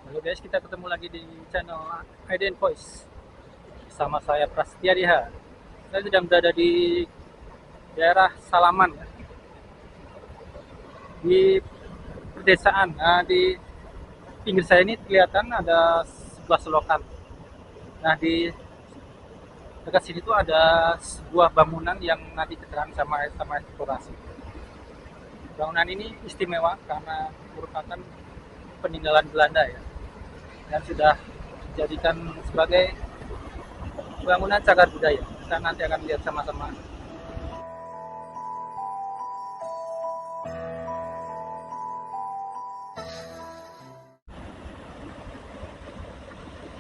Halo guys, kita ketemu lagi di channel Aiden Voice. Sama saya Prasetya Diha. Saya sedang berada di daerah Salaman, ya, di pedesaan. Nah, di pinggir saya ini kelihatan ada sebuah selokan. Nah, di dekat sini tuh ada sebuah bangunan yang nanti diterang sama eksplorasi. Bangunan ini istimewa karena merupakan peninggalan Belanda, ya, dan sudah dijadikan sebagai bangunan cagar budaya. Kita nanti akan lihat sama-sama.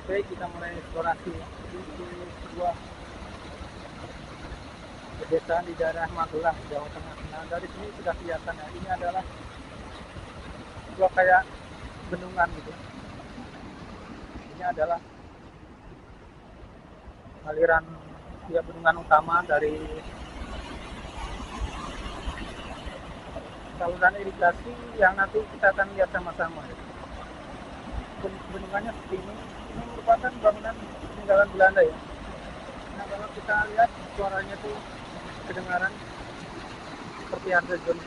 Oke, kita mulai eksplorasi di sebuah pedesaan di daerah Magelang, Jawa Tengah. Nah, dari sini sudah kelihatan ya, ini adalah sebuah kayak bendungan gitu. Ini adalah aliran, ya, bendungan utama dari saluran irigasi yang nanti kita akan lihat sama-sama ya. Bendungannya seperti ini merupakan bangunan peninggalan Belanda ya. Nah, kalau kita lihat suaranya tuh kedengaran seperti ada zon.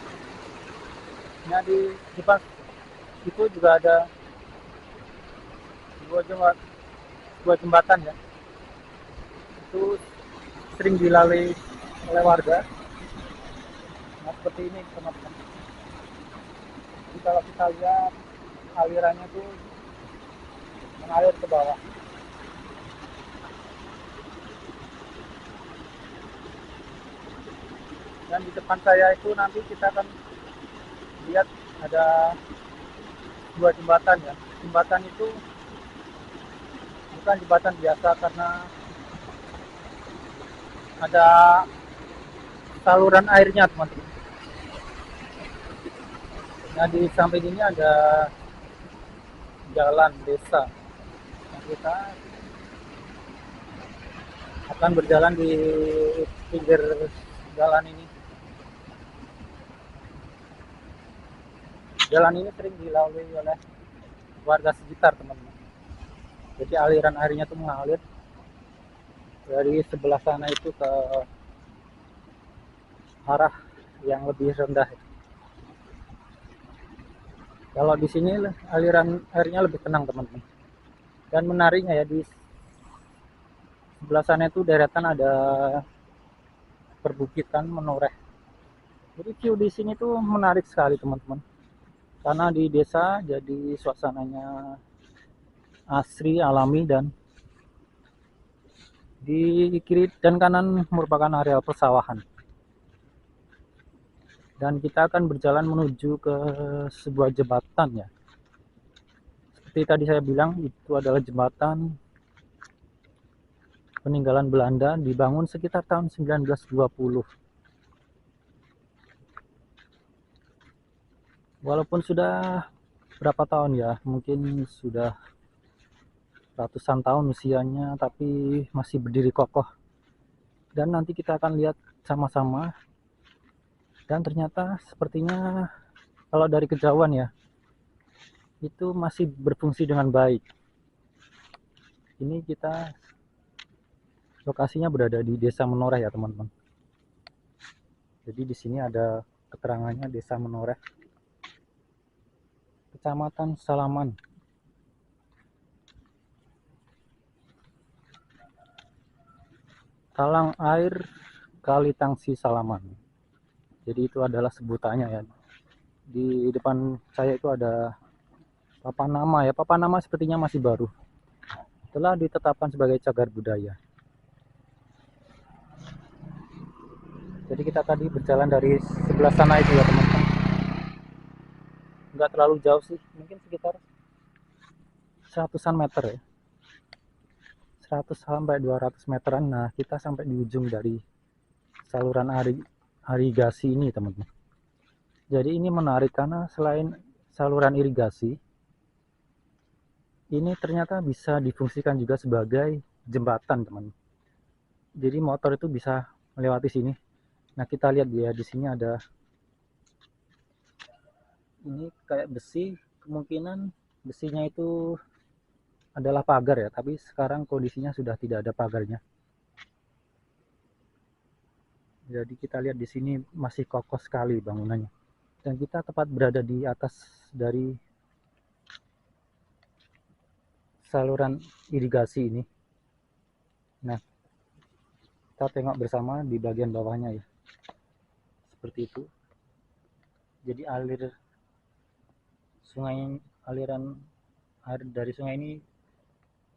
Nah, di depan itu juga ada sebuah jembatan ya. Itu sering dilalui oleh warga. Nah, seperti ini teman-teman. Jadi kalau kita lihat alirannya tuh mengalir ke bawah. Dan di depan saya itu nanti kita akan lihat ada dua jembatan ya. Jembatan itu bukan jembatan biasa karena ada saluran airnya teman-teman. Nah, di samping ini ada jalan desa. Nah, kita akan berjalan di pinggir jalan ini. Jalan ini sering dilalui oleh warga sekitar teman-teman. Jadi aliran airnya tuh mengalir dari sebelah sana itu ke arah yang lebih rendah. Kalau di sini aliran airnya lebih tenang teman-teman. Dan menariknya ya, di sebelah sana itu deretan ada perbukitan menoreh. Jadi view di sini tuh menarik sekali teman-teman. Karena di desa jadi suasananya asri, alami, dan di kiri dan kanan merupakan area persawahan. Dan kita akan berjalan menuju ke sebuah jembatan ya. Seperti tadi saya bilang, itu adalah jembatan peninggalan Belanda, dibangun sekitar tahun 1920. Walaupun sudah berapa tahun ya, mungkin sudah ratusan tahun usianya, tapi masih berdiri kokoh. Dan nanti kita akan lihat sama-sama. Dan ternyata sepertinya kalau dari kejauhan ya, itu masih berfungsi dengan baik. Ini kita lokasinya berada di Desa Menoreh ya teman-teman. Jadi di sini ada keterangannya, Desa Menoreh, Kecamatan Salaman. Talang air Kali Tangsi Salaman. Jadi itu adalah sebutannya ya. Di depan saya itu ada papan nama ya. Papan nama sepertinya masih baru. Telah ditetapkan sebagai cagar budaya. Jadi kita tadi berjalan dari sebelah sana itu ya teman-teman. Nggak terlalu jauh sih, mungkin sekitar 100-an meter ya. 100 sampai 200 meteran. Nah, kita sampai di ujung dari saluran irigasi ini teman-teman. Jadi ini menarik karena selain saluran irigasi, ini ternyata bisa difungsikan juga sebagai jembatan teman-teman. Jadi motor itu bisa melewati sini. Nah, kita lihat ya, di sini ada ini kayak besi, kemungkinan besinya itu adalah pagar ya, tapi sekarang kondisinya sudah tidak ada pagarnya. Jadi kita lihat di sini masih kokoh sekali bangunannya. Dan kita tepat berada di atas dari saluran irigasi ini. Nah, kita tengok bersama di bagian bawahnya ya. Seperti itu. Jadi aliran air dari sungai ini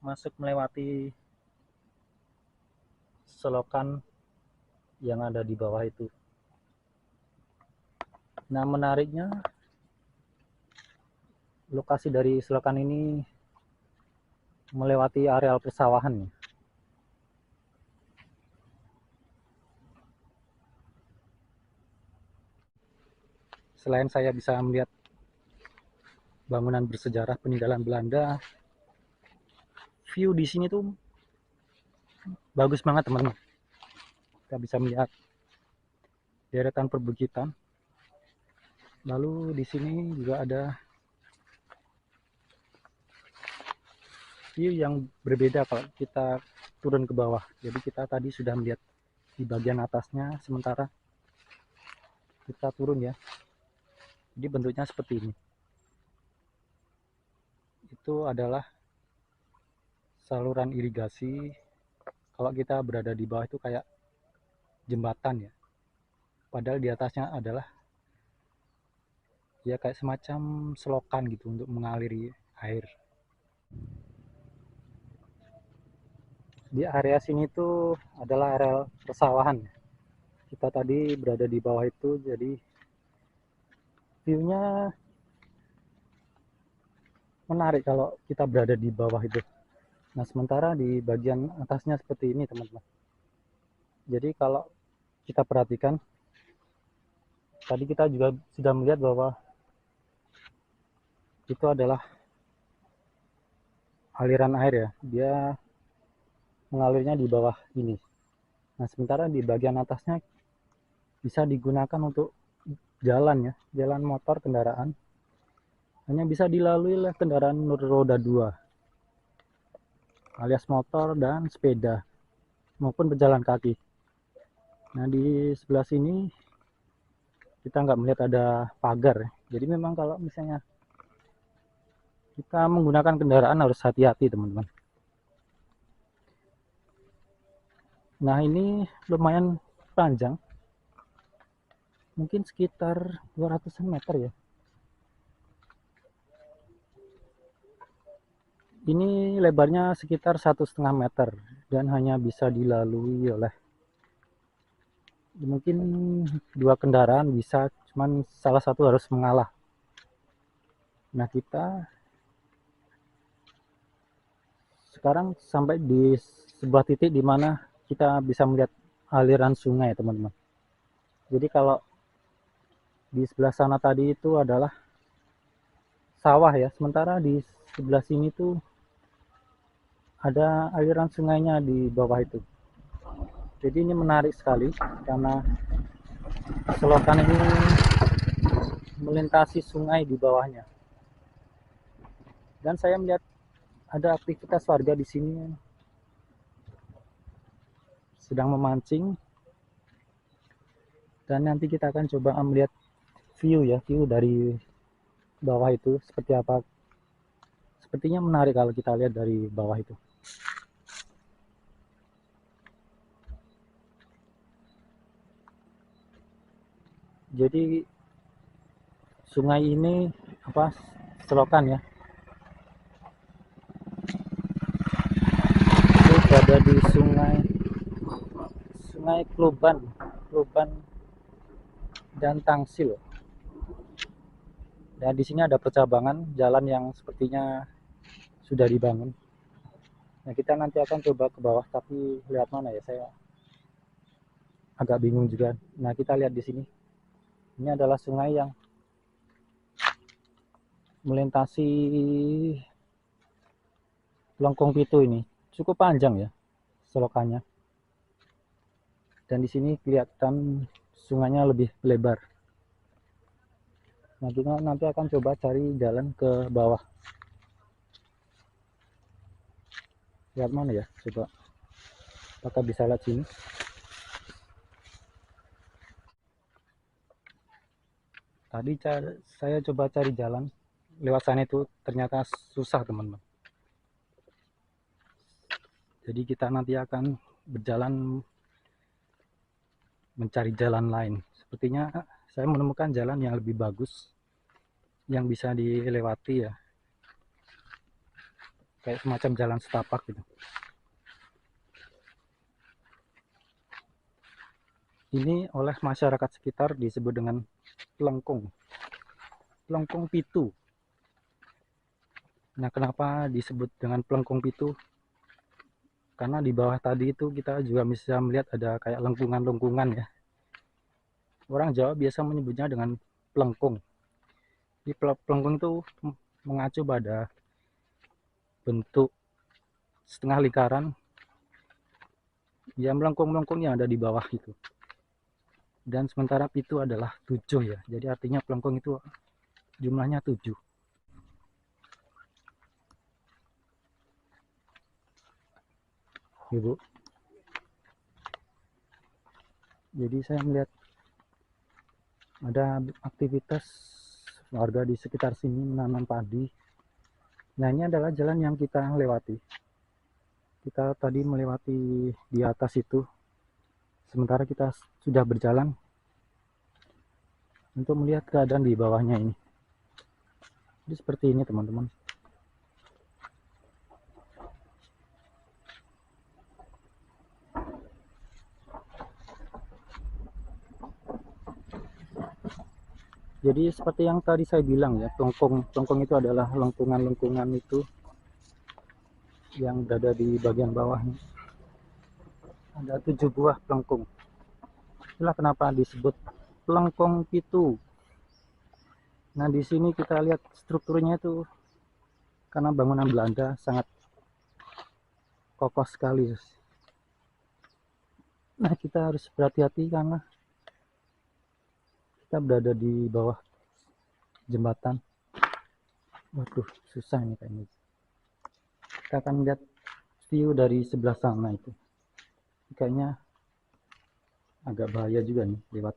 masuk melewati selokan yang ada di bawah itu. Nah, menariknya lokasi dari selokan ini melewati areal persawahan. Selain saya bisa melihat bangunan bersejarah peninggalan Belanda, view di sini tuh bagus banget teman-teman. Kita bisa melihat deretan perbukitan. Lalu di sini juga ada view yang berbeda kalau kita turun ke bawah. Jadi kita tadi sudah melihat di bagian atasnya, sementara kita turun ya. Jadi bentuknya seperti ini. Itu adalah saluran irigasi. Kalau kita berada di bawah itu kayak jembatan ya. Padahal di atasnya adalah ya kayak semacam selokan gitu untuk mengaliri air. Di area sini tuh adalah area persawahan. Kita tadi berada di bawah itu, jadi view-nya menarik kalau kita berada di bawah itu. Nah, sementara di bagian atasnya seperti ini teman-teman. Jadi kalau kita perhatikan, tadi kita juga sudah melihat bahwa itu adalah aliran air ya, dia mengalirnya di bawah ini. Nah, sementara di bagian atasnya bisa digunakan untuk jalan ya, jalan motor kendaraan. Hanya bisa dilalui oleh kendaraan roda 2 alias motor dan sepeda maupun pejalan kaki. Nah, di sebelah sini kita nggak melihat ada pagar. Jadi memang kalau misalnya kita menggunakan kendaraan harus hati-hati teman-teman. Nah, ini lumayan panjang, mungkin sekitar 200 meter ya. Ini lebarnya sekitar 1,5 meter dan hanya bisa dilalui oleh mungkin 2 kendaraan bisa, cuman salah satu harus mengalah. Nah, kita sekarang sampai di sebuah titik di mana kita bisa melihat aliran sungai teman-teman. Jadi kalau di sebelah sana tadi itu adalah sawah ya, sementara di sebelah sini tuh ada aliran sungainya di bawah itu. Jadi ini menarik sekali karena selokan ini melintasi sungai di bawahnya. Dan saya melihat ada aktivitas warga di sini sedang memancing. Dan nanti kita akan coba melihat view ya, view dari bawah itu seperti apa. Sepertinya menarik kalau kita lihat dari bawah itu. Jadi sungai ini selokan ya, itu berada di sungai Kluban dan Tangsil. Dan di sini ada percabangan jalan yang sepertinya sudah dibangun. Nah, kita nanti akan coba ke bawah, tapi lihat mana ya, saya agak bingung juga. Nah, kita lihat di sini. Ini adalah sungai yang melintasi Lengkong Pitu ini. Cukup panjang ya selokannya. Dan di sini kelihatan sungainya lebih lebar. Nah, kita nanti akan coba cari jalan ke bawah. Lihat mana ya, coba apakah bisa lihat sini. Tadi saya coba cari jalan lewat sana itu ternyata susah teman-teman. Jadi kita nanti akan berjalan mencari jalan lain. Sepertinya saya menemukan jalan yang lebih bagus yang bisa dilewati ya, kayak semacam jalan setapak gitu. Ini oleh masyarakat sekitar disebut dengan Plengkung Pitu. Nah, kenapa disebut dengan Plengkung Pitu? Karena di bawah tadi itu kita juga bisa melihat ada kayak lengkungan-lengkungan ya. Orang Jawa biasa menyebutnya dengan plengkung. Di plengkung itu mengacu pada bentuk setengah lingkaran ya, melengkung-melengkung yang ada di bawah itu. Dan sementara pitu adalah 7 ya, jadi artinya plengkung itu jumlahnya 7. Ibu, jadi saya melihat ada aktivitas warga di sekitar sini menanam padi. Nah, ini adalah jalan yang kita lewati. Kita tadi melewati di atas itu, sementara kita sudah berjalan untuk melihat keadaan di bawahnya ini. Jadi seperti ini teman-teman. Jadi seperti yang tadi saya bilang ya, plengkung itu adalah lengkungan-lengkungan itu yang berada di bagian bawahnya. Ada 7 buah plengkung. Itulah kenapa disebut Plengkung Pitu. Nah, di sini kita lihat strukturnya itu karena bangunan Belanda sangat kokoh sekali. Nah, kita harus berhati-hati karena kita berada di bawah jembatan. Waduh, susah ini kayaknya. Kita akan lihat view dari sebelah sana itu. Kayaknya agak bahaya juga nih lewat.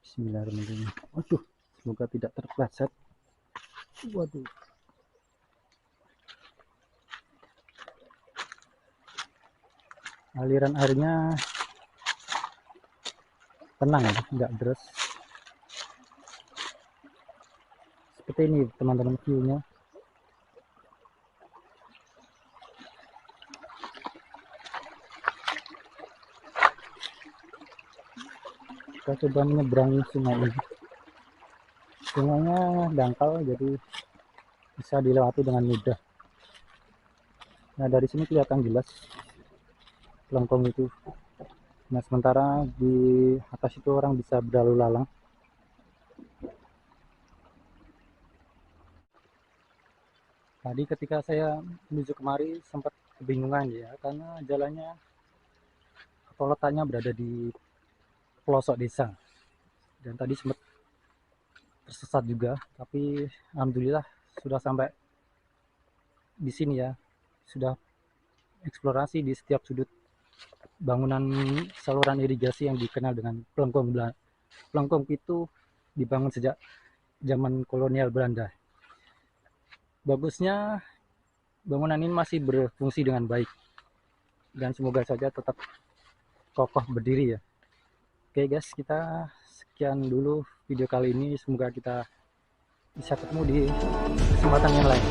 Bismillahirrahmanirrahim. Waduh, semoga tidak terpleset. Waduh. Aliran airnya tenang ya, nggak deras. Seperti ini teman-teman view-nya. Kita coba menyeberangi sungai ini. Sungainya dangkal jadi bisa dilewati dengan mudah. Nah, dari sini kelihatan jelas plengkung itu. Nah, sementara di atas itu orang bisa berlalu lalang. Tadi ketika saya menuju kemari sempat kebingungan ya, karena jalannya atau letaknya berada di pelosok desa. Dan tadi sempat tersesat juga, tapi alhamdulillah sudah sampai di sini ya. Sudah eksplorasi di setiap sudut bangunan saluran irigasi yang dikenal dengan Plengkung itu dibangun sejak zaman kolonial Belanda. Bagusnya bangunan ini masih berfungsi dengan baik dan semoga saja tetap kokoh berdiri ya. Oke guys, kita sekian dulu video kali ini, semoga kita bisa ketemu di kesempatan yang lain.